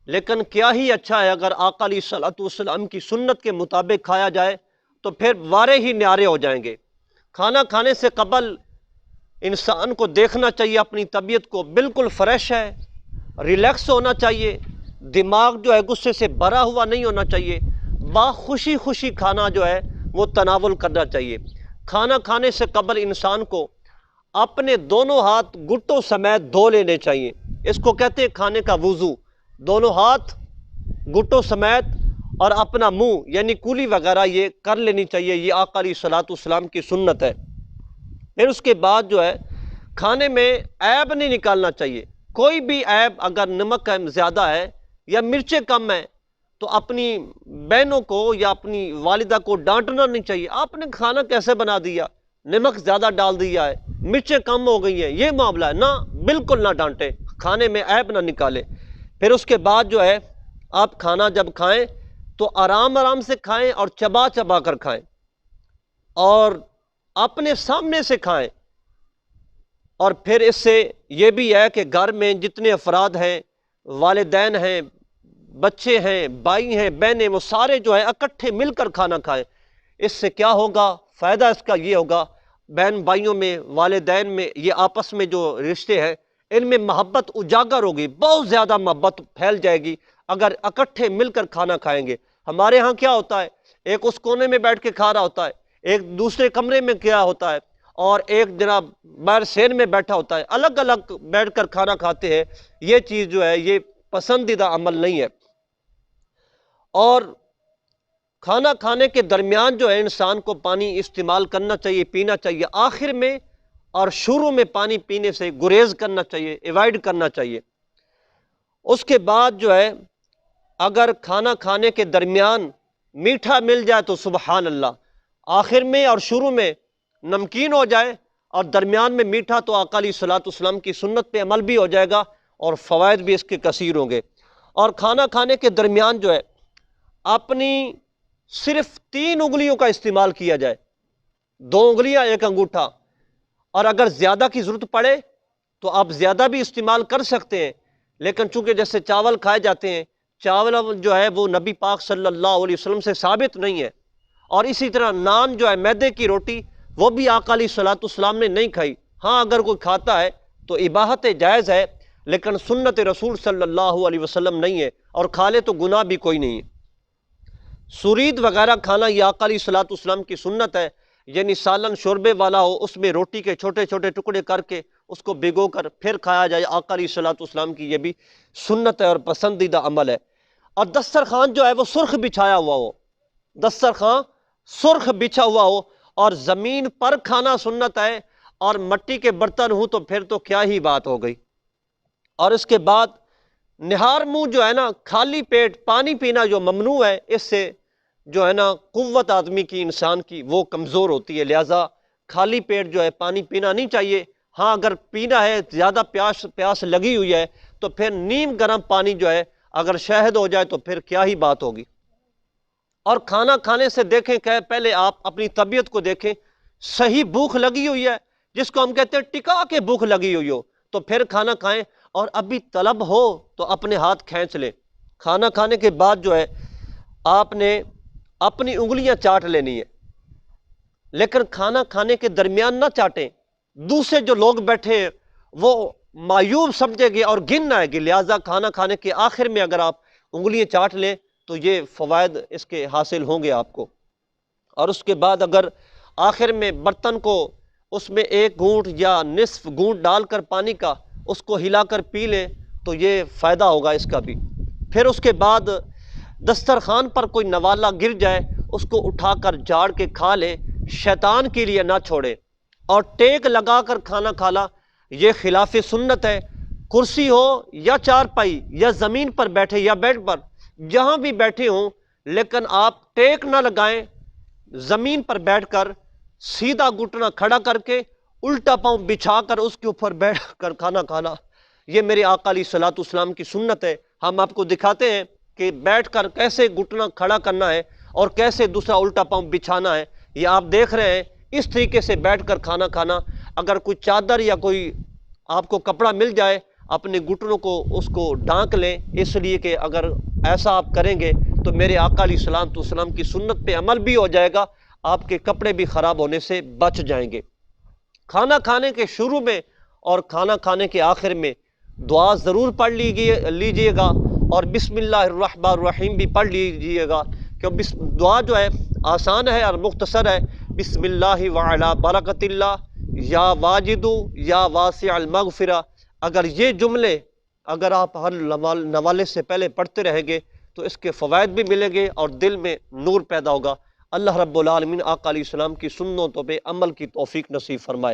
لیکن کیا ہی اچھا ہے اگر آقا علیہ الصلوۃ والسلام کی سنت کے مطابق کھایا جائے تو پھر وارے ہی نیارے ہو جائیں گے۔ کھانا کھانے سے قبل انسان کو دیکھنا چاہیے اپنی طبیعت کو بالکل فریش ہے، ریلیکس ہونا چاہیے، دماغ جو ہے غصے سے بھرا ہوا نہیں ہونا چاہیے، خوشی خوشی کھانا جو ہے وہ تناول کرنا چاہیے۔ کھانا کھانے سے قبل انسان کو اپنے دونوں ہاتھ گٹوں سمیت دھو لینے چاہیے، اس کو کہتے ہیں کھانے کا وضو۔ دونوں ہاتھ گٹوں سمیت اور اپنا منہ یعنی کولی وغیرہ یہ کر لینی چاہیے، یہ آقا علیہ الصلوۃ والسلام کی سنت ہے۔ پھر اس کے بعد جو ہے کھانے میں عیب نہیں نکالنا چاہیے، کوئی بھی عیب، اگر نمک زیادہ ہے یا مرچیں کم ہیں تو اپنی بہنوں کو یا اپنی والدہ کو ڈانٹنا نہیں چاہیے، آپ نے کھانا کیسے بنا دیا، نمک زیادہ ڈال دیا ہے، مرچیں کم ہو گئی ہیں، یہ معاملہ ہے نہ، بالکل نہ ڈانٹیں، کھانے میں عیب نہ نکالیں۔ پھر اس کے بعد جو ہے آپ کھانا جب کھائیں تو آرام آرام سے کھائیں اور چبا چبا کر کھائیں اور اپنے سامنے سے کھائیں۔ اور پھر اس سے یہ بھی ہے کہ گھر میں جتنے افراد ہیں، والدین ہیں، بچے ہیں، بھائی ہیں، بہنیں، وہ سارے جو ہے اکٹھے مل کر کھانا کھائیں۔ اس سے کیا ہوگا، فائدہ اس کا یہ ہوگا، بہن بھائیوں میں، والدین میں، یہ آپس میں جو رشتے ہیں ان میں محبت اجاگر ہوگی، بہت زیادہ محبت پھیل جائے گی اگر اکٹھے مل کر کھانا کھائیں گے۔ ہمارے ہاں کیا ہوتا ہے، ایک اس کونے میں بیٹھ کے کھا رہا ہوتا ہے، ایک دوسرے کمرے میں کیا ہوتا ہے، اور ایک جناب باہر سین میں بیٹھا ہوتا ہے، الگ الگ بیٹھ کر کھانا کھاتے ہیں۔ یہ چیز جو ہے یہ پسندیدہ عمل نہیں ہے۔ اور کھانا کھانے کے درمیان جو ہے انسان کو پانی استعمال کرنا چاہیے، پینا چاہیے، آخر میں اور شروع میں پانی پینے سے گریز کرنا چاہیے، ایوائڈ کرنا چاہیے۔ اس کے بعد جو ہے اگر کھانا کھانے کے درمیان میٹھا مل جائے تو سبحان اللہ، آخر میں اور شروع میں نمکین ہو جائے اور درمیان میں میٹھا تو آقا علیہ الصلوۃ والسلام کی سنت پہ عمل بھی ہو جائے گا اور فوائد بھی اس کے کثیر ہوں گے۔ اور کھانا کھانے کے درمیان جو ہے اپنی صرف 3 انگلیوں کا استعمال کیا جائے، 2 انگلیاں، 1 انگوٹھا، اور اگر زیادہ کی ضرورت پڑے تو آپ زیادہ بھی استعمال کر سکتے ہیں، لیکن چونکہ جیسے چاول کھائے جاتے ہیں، چاول جو ہے وہ نبی پاک صلی اللہ علیہ وسلم سے ثابت نہیں ہے، اور اسی طرح نان جو ہے میدے کی روٹی وہ بھی آقا علیہ الصلوۃ والسلام نے نہیں کھائی۔ ہاں اگر کوئی کھاتا ہے تو اباحت جائز ہے، لیکن سنت رسول صلی اللہ علیہ وسلم نہیں ہے، اور کھا لے تو گناہ بھی کوئی نہیں ہے۔ سرید وغیرہ کھانا یہ آقا علیہ الصلوۃ والسلام کی سنت ہے، یعنی سالن شوربے والا ہو، اس میں روٹی کے چھوٹے چھوٹے ٹکڑے کر کے اس کو بھگو کر پھر کھایا جائے، آقا علیہ الصلوۃ والسلام کی یہ بھی سنت ہے اور پسندیدہ عمل ہے۔ اور دسترخوان جو ہے وہ سرخ بچھایا ہوا ہو، دسترخوان سرخ بچھا ہوا ہو، اور زمین پر کھانا سنت ہے، اور مٹی کے برتن ہوں تو پھر تو کیا ہی بات ہو گئی۔ اور اس کے بعد نہار منہ جو ہے نا، خالی پیٹ پانی پینا جو ممنوع ہے، اس سے جو ہے نا قوت آدمی کی، انسان کی، وہ کمزور ہوتی ہے، لہٰذا خالی پیٹ جو ہے پانی پینا نہیں چاہیے۔ ہاں اگر پینا ہے، زیادہ پیاس لگی ہوئی ہے تو پھر نیم گرم پانی جو ہے اگر شہد ہو جائے تو پھر کیا ہی بات ہوگی۔ اور کھانا کھانے سے دیکھیں کہ پہلے آپ اپنی طبیعت کو دیکھیں، صحیح بھوک لگی ہوئی ہے، جس کو ہم کہتے ہیں ٹکا کے بھوک لگی ہوئی ہو تو پھر کھانا کھائیں، اور ابھی طلب ہو تو اپنے ہاتھ کھینچ لیں۔ کھانا کھانے کے بعد جو ہے آپ نے اپنی انگلیاں چاٹ لینی ہے، لیکن کھانا کھانے کے درمیان نہ چاٹیں، دوسرے جو لوگ بیٹھے ہیں وہ معیوب سمجھے گے اور گن آئے گی، لہٰذا کھانا کھانے کے آخر میں اگر آپ انگلیاں چاٹ لیں تو یہ فوائد اس کے حاصل ہوں گے آپ کو۔ اور اس کے بعد اگر آخر میں برتن کو اس میں 1 گھونٹ یا نصف گھونٹ ڈال کر پانی کا اس کو ہلا کر پی لیں تو یہ فائدہ ہوگا اس کا بھی۔ پھر اس کے بعد دسترخوان پر کوئی نوالا گر جائے اس کو اٹھا کر جھاڑ کے کھا لیں، شیطان کے لیے نہ چھوڑیں۔ اور ٹیک لگا کر کھانا کھانا یہ خلاف سنت ہے، کرسی ہو یا چارپائی یا زمین پر بیٹھے یا بیڈ پر، جہاں بھی بیٹھے ہوں، لیکن آپ ٹیک نہ لگائیں، زمین پر بیٹھ کر سیدھا گھٹنا کھڑا کر کے الٹا پاؤں بچھا کر اس کے اوپر بیٹھ کر کھانا کھانا، یہ میرے آقا علیہ الصلوۃ والسلام کی سنت ہے۔ ہم آپ کو دکھاتے ہیں کہ بیٹھ کر کیسے گھٹنا کھڑا کرنا ہے اور کیسے دوسرا الٹا پاؤں بچھانا ہے، یہ آپ دیکھ رہے ہیں۔ اس طریقے سے بیٹھ کر کھانا کھانا، اگر کوئی چادر یا کوئی آپ کو کپڑا مل جائے اپنے گھٹنوں کو اس کو ڈھانک لیں، اس لیے کہ اگر ایسا آپ کریں گے تو میرے آقا علیہ السلام تو السلام کی سنت پہ عمل بھی ہو جائے گا، آپ کے کپڑے بھی خراب ہونے سے بچ جائیں گے۔ کھانا کھانے کے شروع میں اور کھانا کھانے کے آخر میں دعا ضرور پڑھ لیجئے گا، اور بسم اللہ الرحمن الرحیم بھی پڑھ لیجئے گا، کیونکہ دعا جو ہے آسان ہے اور مختصر ہے۔ بسم اللہ وعلی برکت اللہ یا واجد یا واسع المغفرہ، اگر یہ جملے اگر آپ ہر نوالے سے پہلے پڑھتے رہیں گے تو اس کے فوائد بھی ملیں گے اور دل میں نور پیدا ہوگا۔ اللہ رب العالمین آقا علیہ السلام کی سنتوں پہ عمل کی توفیق نصیب فرمائے۔